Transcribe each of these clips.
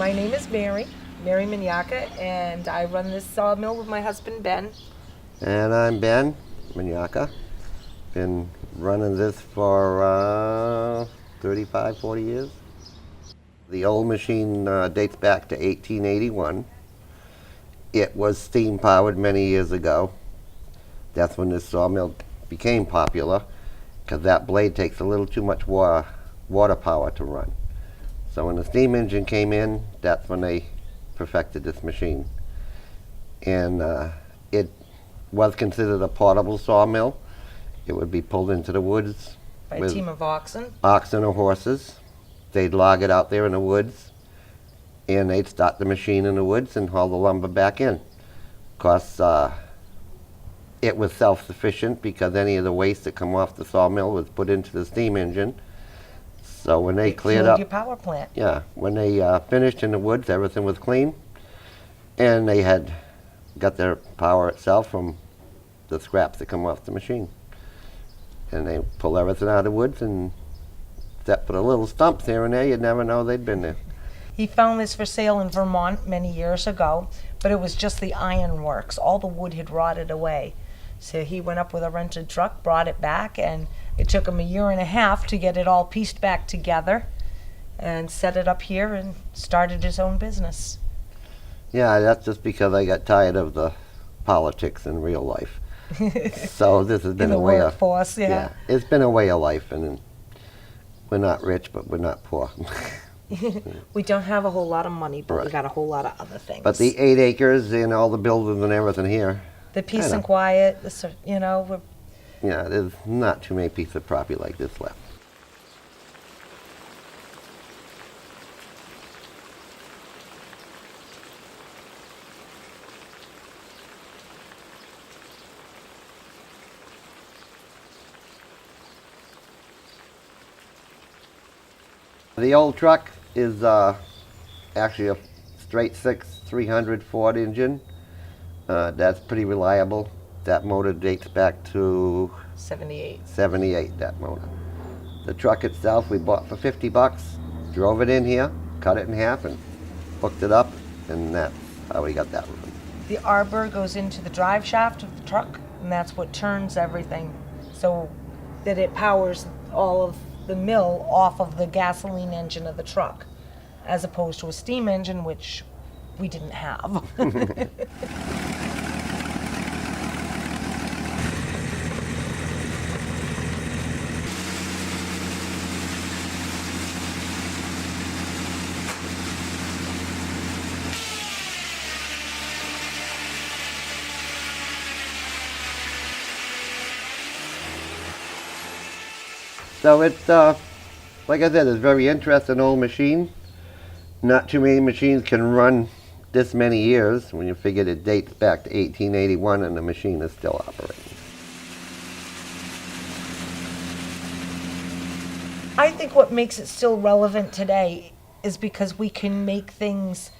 My name is Mary Minyaka, and I run this sawmill with my husband, Ben. And I'm Ben Minyaka. Been running this for 35, 40 years. The old machine dates back to 1881. It was steam powered many years ago. That's when this sawmill became popular, because that blade takes a little too much water power to run. So when the steam engine came in, that's when they perfected this machine. And it was considered a portable sawmill. It would be pulled into the woods By a with team of oxen. oxen or horses. They'd log it out there in the woods, and they'd start the machine in the woods and haul the lumber back in. Of course, it was self-sufficient because any of the waste that come off the sawmill was put into the steam engine. So when they cleared Fueled up, your power plant. yeah, when they finished in the woods, everything was clean, and they had got their power itself from the scraps that come off the machine. And they pull everything out of the woods, and except for the little stumps here and there, you'd never know they'd been there. He found this for sale in Vermont many years ago, but it was just the ironworks. All the wood had rotted away. So he went up with a rented truck, brought it back, and it took him a year and a half to get it all pieced back together and set it up here and started his own business. Yeah, that's just because I got tired of the politics in real life. So this has been In the a way workforce, of yeah. it's been a way of life, and we're not rich, but we're not poor. We don't have a whole lot of money, but we Right. got a whole lot of other things. But the 8 acres and all the buildings and everything here, the peace kinda. and quiet, we're yeah, there's not too many pieces of property like this left. The old truck is actually a straight six 300 Ford engine. That's pretty reliable. That motor dates back to 78. 78, that motor. The truck itself we bought for 50 bucks, drove it in here, cut it in half, and hooked it up, and that's how we got that one. The arbor goes into the drive shaft of the truck, and that's what turns everything so that it powers all of the mill off of the gasoline engine of the truck, as opposed to a steam engine, which we didn't have. So it's, like I said, it's a very interesting old machine. Not too many machines can run this many years when you figure it dates back to 1881 and the machine is still operating. I think what makes it still relevant today is because we can make things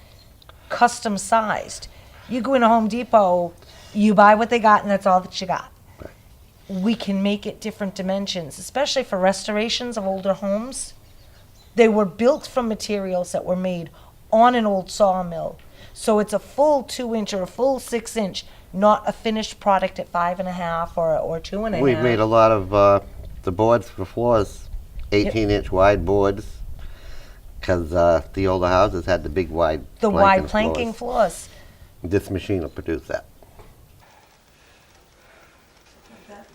custom sized. You go into Home Depot, you buy what they got, and that's all that you got. We can make it different dimensions, especially for restorations of older homes. They were built from materials that were made on an old sawmill. So it's a full 2-inch or a full 6-inch, not a finished product at 5.5 or 2.5. We've made a lot of the boards for floors, 18-inch wide boards, because the older houses had the big wide the wide planking planking floors. This machine will produce that.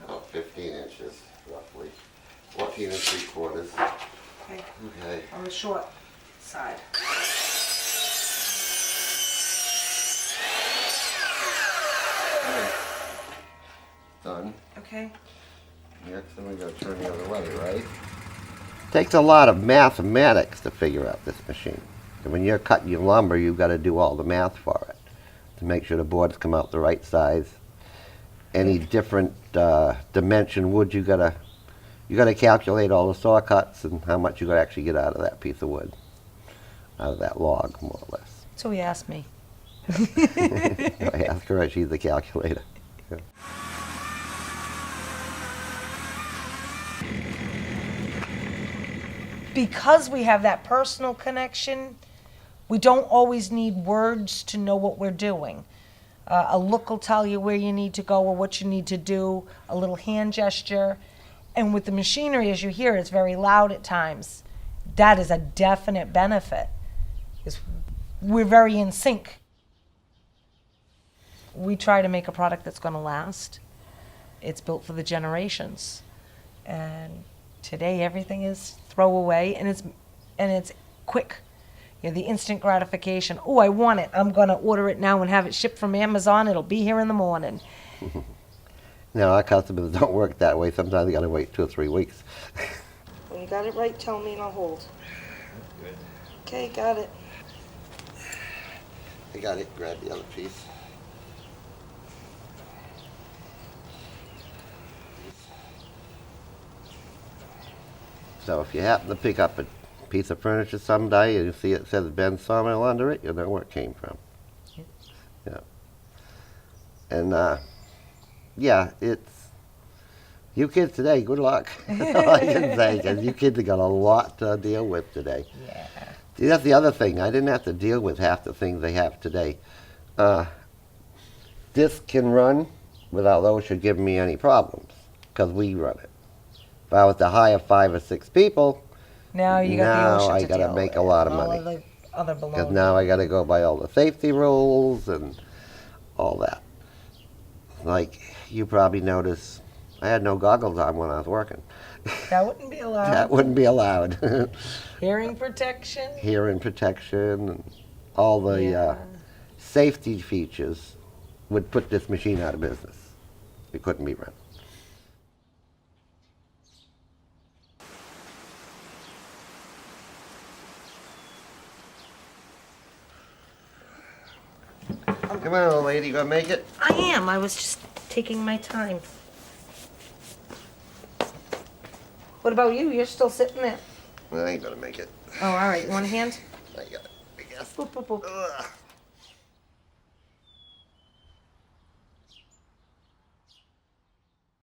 About 15 inches, roughly. 14 3/4. Okay. Okay. On the short side. Done. Okay. Next, then we gotta turn the other way, right? Takes a lot of mathematics to figure out this machine. And when you're cutting your lumber, you've got to do all the math for it to make sure the boards come out the right size. Any different dimension wood, you gotta calculate all the saw cuts and how much you gotta actually get out of that piece of wood, out of that log, more or less. So he asked me. I ask her, she's the calculator. Yeah. Because we have that personal connection, We don't always need words to know what we're doing. A look will tell you where you need to go or what you need to do, a little hand gesture. And with the machinery, as you hear, it's very loud at times. That is a definite benefit. We're very in sync. We try to make a product that's going to last. It's built for the generations. And today everything is throwaway and it's quick. You know, the instant gratification. Oh, I want it. I'm going to order it now and have it shipped from Amazon. It'll be here in the morning. Now, our customers don't work that way. Sometimes you got to wait 2 or 3 weeks. When you got it right, tell me and I'll hold. Good. Okay, got it. I got it. Grab the other piece. So if you happen to pick up a piece of furniture someday and you see it says Ben Sawmill under it, you'll know where it came from. Yep. Yeah. And yeah, it's you kids today. Good luck. That's all I can say, because you kids have got a lot to deal with today. Yeah. See, that's the other thing. I didn't have to deal with half the things they have today. This can run without OSHA giving me any problems, because we run it. If I was to hire 5 or 6 people, Now you got the now OSHA I to got to deal make with a lot of and all money. the other Because baloney. now I got to go by all the safety rules and all that. Like, you probably noticed, I had no goggles on when I was working. That wouldn't be allowed. That wouldn't be allowed. Hearing protection. Hearing protection and all the Yeah. safety features would put this machine out of business. It couldn't be run. Come on, old lady, you gonna make it? I am. I was just taking my time. What about you? You're still sitting there. I ain't gonna make it. Oh, all right. You want a hand? I got it, I guess. Boop, boop, boop. Ugh.